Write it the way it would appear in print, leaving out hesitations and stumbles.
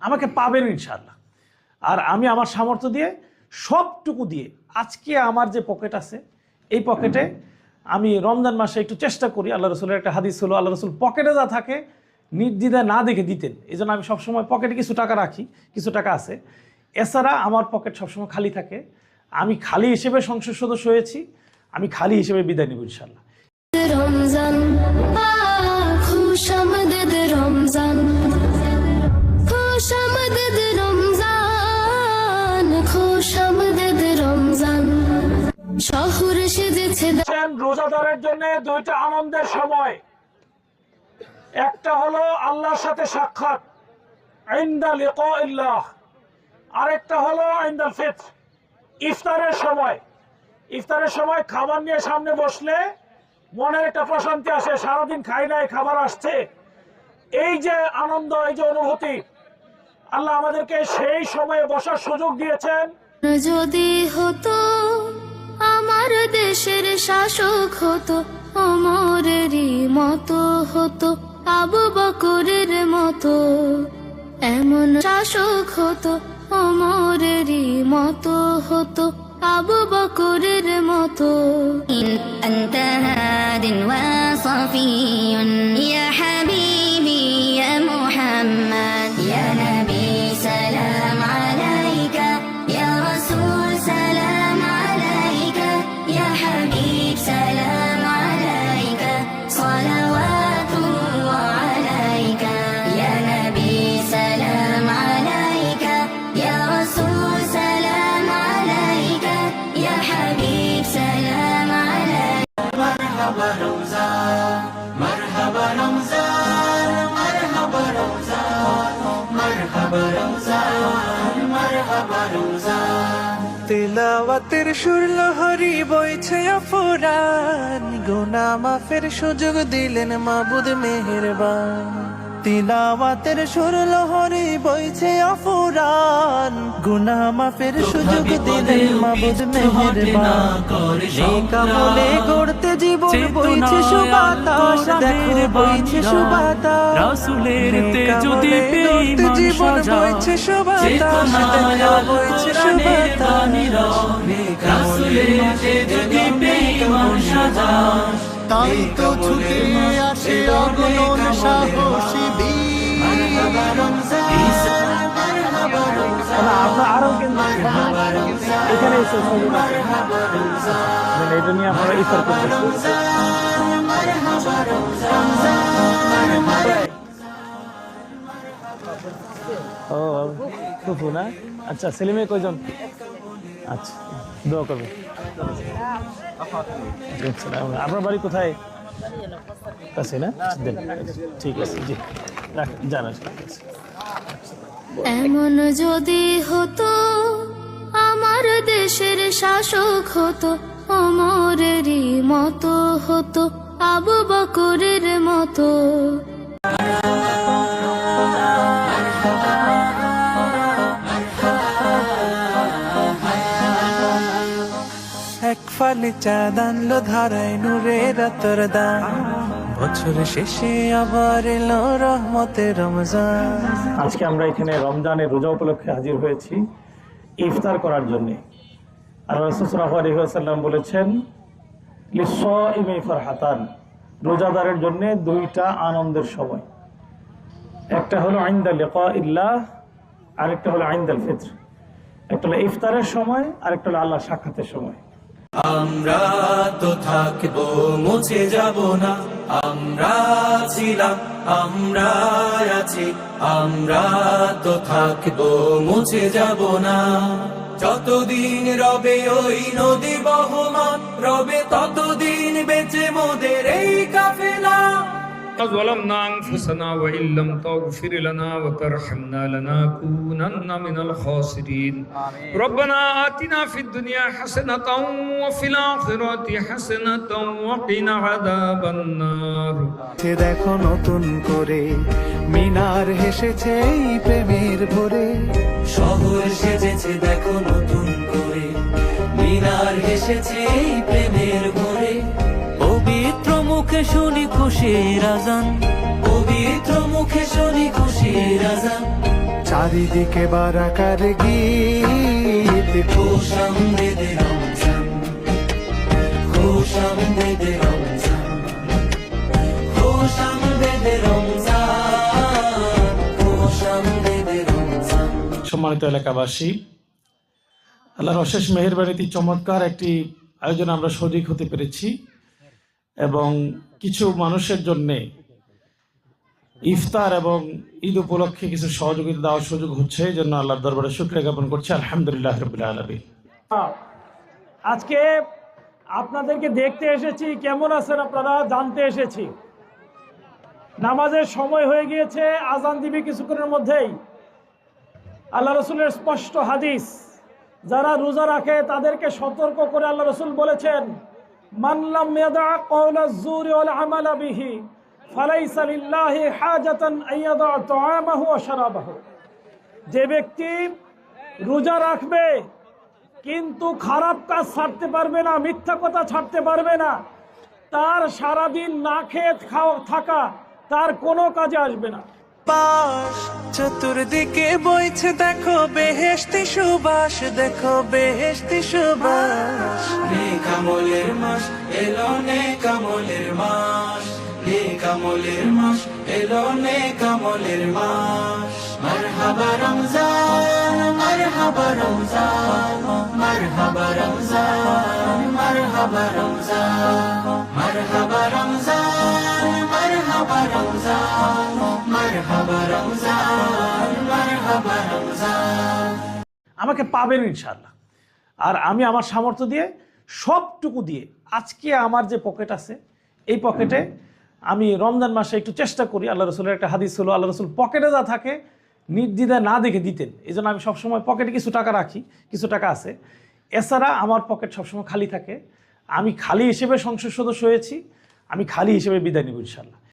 আমাকে পাবেন ইনশাআল্লাহ। আর আমি আমার সামর্থ্য দিয়ে সবটুকু দিয়ে আজকে আমার যে পকেট আছে এই পকেটে আমি রমজান মাসে একটু চেষ্টা করি। আল্লাহ রসুলের একটা হাদিস হলো, আল্লাহ রসুল পকেটে যা থাকে নির্দ্বিধায় না দেখে দিতেন। এই জন্য আমি সবসময় পকেটে কিছু টাকা রাখি, কিছু টাকা আছে। এছাড়া আমার পকেট সবসময় খালি থাকে। আমি খালি হিসেবে সংসদ সদস্য হয়েছি, আমি খালি হিসেবে বিদায় নেব ইনশাআল্লাহ। রমজান খুশামদ রমজান, খুশামদ রমজান, খুশামদ রমজান, শহর সেজেছে। রোজাদারের জন্য দুইটা আনন্দের সময়, একটা হলো আল্লাহর সাথে সাক্ষাৎ ইনদা লিকাইল্লাহ, আরেকটা হলো ইনদাল ফিতর ইফতারের সময়। ইফতারের সময় খাবার নিয়ে সামনে বসলে মনের একটা প্রশান্তি আসে, সারাদিন খাই নাই খাবার আসছে, এই যে আনন্দ, এই যে অনুভূতি, আল্লাহ আমাদেরকে সেই সময়ে বসার সুযোগ দিয়েছেন। যদি হতো আমার দেশের শাসক হতো, ওমরেরই মতো হতো, আবু বকরের মতো, এমন শাসক হতো, ওমরেরই মতো হতো, আবু বকরের মতো। أنت هاد وصفي يا حبيبي يا محمد يا نبي سلام عليك يا رسول سلام عليك يا حبيب سلام عليك صلوات الله عليك يا نبي سلام عليك يا رسول سلام عليك يا حبيب سلام عليك. مرحبا رمضان مرحبا رمضان مرحبا رمضان مرحبا رمضان مرحبا رمضان তিলাওয়াতের সুর লহরী বইছে অফুরান, গুনাহ মাফের সুযোগ দিলেন মাবুদ মেহেরবান। তিলাওয়াতের সুর লহরী বইছে অফুরান, গুনাহ মাফের সুযোগ দিলেন মাবুদ মেহেরবান। নেক আমলে গড়তে জীবন বইছে সুবাতাস, দেখো বইছে সুবাতাস। রাসূলের তেজ নেক যদি আমলে গড়তে জীবন বইছে সুবাতাস, দেখো বইছে সুবাতাস। তাই তো ছুটে আসে অগণন সাহসী বীর। আপনার আরো কিন্তু এখানে এসে ছবি এটা নিয়ে আপনারা ইফতার করতেছেন। ও ফুফু না? আচ্ছা, ছেলে মেয়ে কয়জন? আচ্ছা, দোয়া করবে। আপনার বাড়ি কোথায়? কাছে না? দেন, ঠিক আছে, জি জানা। এমন যদি হতো আমার দেশের শাসক হতো, ওমরেরই মতো হতো, আবু বকরের মতো। এক ফালি চাঁদ আনলো ধারায় নূরের রাতর দান, বছর শেষে আবার এলো রহমতের রমজান। আজকে আমরা এখানে রমজানের রোজা উপলক্ষে হাজির হয়েছি ইফতার করার জন্যে। আর রাসূল সাল্লাল্লাহু আলাইহি ওয়াসাল্লাম বলেছেন, লিস-সাইমি ফারহাতান, রোজাদারের জন্য দুইটা আনন্দের সময়, একটা হলো ইনদা লিকাইল্লাহ, আরেকটা হলো ইনদাল ফিতর। একটা হলো ইফতারের সময়, আরেকটা হলো আল্লাহর সাক্ষাতের সময়। আমরা তো থাকবো, মুছে যাব না, আমরা ছিলাম, আমরা আছি, আমরা তো থাকবো, মুছে যাব না। যতদিন রবে ওই নদী বহমান, রবে ততদিন বেঁচে মোদের এই কাফেলা। ظلمنا أنفسنا وإن لم تغفر لنا وترحمنا لنكونن من الخاسرين. ربنا آتنا في الدنيا حسنة وفي الآخرة حسنة وقنا عذاب النار. দেখো নতুন করে মিনার হেসেছে এই প্রেমের ভরে, শহর সেজেছে দেখো নতুন করে, মিনার হেসেছে এই প্রেমের ভরে। পবিত্র মুখে শুনি খুশির আজান, পবিত্র মুখে শুনি খুশির আজান। চারিদিকে বারাকার গীত, খুশ আমদেদে রমজান, খুশ আমদেদে রমজান, খুশ আমদেদে রমজান, খুশ আমদেদে রমজান। সম্মানিত এলাকাবাসী, আল্লাহর অশেষ মেহেরবানিতে চমৎকার একটি আয়োজনে আমরা শরীক হতে পেরেছি এবং কিছু মানুষের জন্যে ইফতার এবং ঈদ উপলক্ষে কিছু সহযোগিতা দেওয়ার সুযোগ হচ্ছে, এই জন্য আল্লাহর দরবারে শুকরিয়া জ্ঞাপন করছি। আলহামদুলিল্লাহ রাব্বিল আলামিন। আজকে আপনাদেরকে দেখতে এসেছি, কেমন আছেন আপনারা জানতে এসেছি। নামাজের সময় হয়ে গিয়েছে, আজান দিবে কিছুক্ষণের মধ্যেই। আল্লাহ রসুলের স্পষ্ট হাদিস, যারা রোজা রাখে তাদেরকে সতর্ক করে আল্লাহ রসুল বলেছেন, মান লাম ইয়াদা কওলাজ জুরি ওয়াল আমালা বিহি ফালাইসা লিল্লাহি হাজাতান আইয়াদা তাআমাহু ওয়া শারাবাহু। যে ব্যক্তি রোজা রাখবে কিন্তু খারাপ কাজ ছাড়তে পারবে না, মিথ্যা কথা ছাড়তে পারবে না, তার সারাদিন না খেয়ে থাকা তার কোনো কাজে আসবে না। পাশ চতুর্দিকে বইছে দেখো বেহেশতি সুবাস, দেখো বেহেশতি সুবাস। নেক আমলের মাস এলো, নেক আমলের মাস, নেক আমলের মাস এলো, নেক আমলের মাস। মারহাবা রমজান, মারহাবা রমজান, মারহাবা রমজান, মারহাবা রমজান, মারহাবা রমজান, মারহাবা রমজান, মারহাবা রমজান, মারহাবা রমজান। আমাকে পাবেন ইনশাআল্লাহ। আর আমি আমার সামর্থ্য দিয়ে সবটুকু দিয়ে আজকে আমার যে পকেট আছে এই পকেটে আমি রমজান মাসে একটু চেষ্টা করি। আল্লাহ রসুলের একটা হাদিস হলো, আল্লাহ রসুল পকেটে যা থাকে নির্দ্বিধায় না দেখে দিতেন। এই জন্য আমি সবসময় পকেটে কিছু টাকা রাখি, কিছু টাকা আছে। এছাড়া আমার পকেট সবসময় খালি থাকে। আমি খালি হিসেবে সংসদ সদস্য হয়েছি, আমি খালি হিসেবে বিদায় নিব ইনশাআল্লাহ।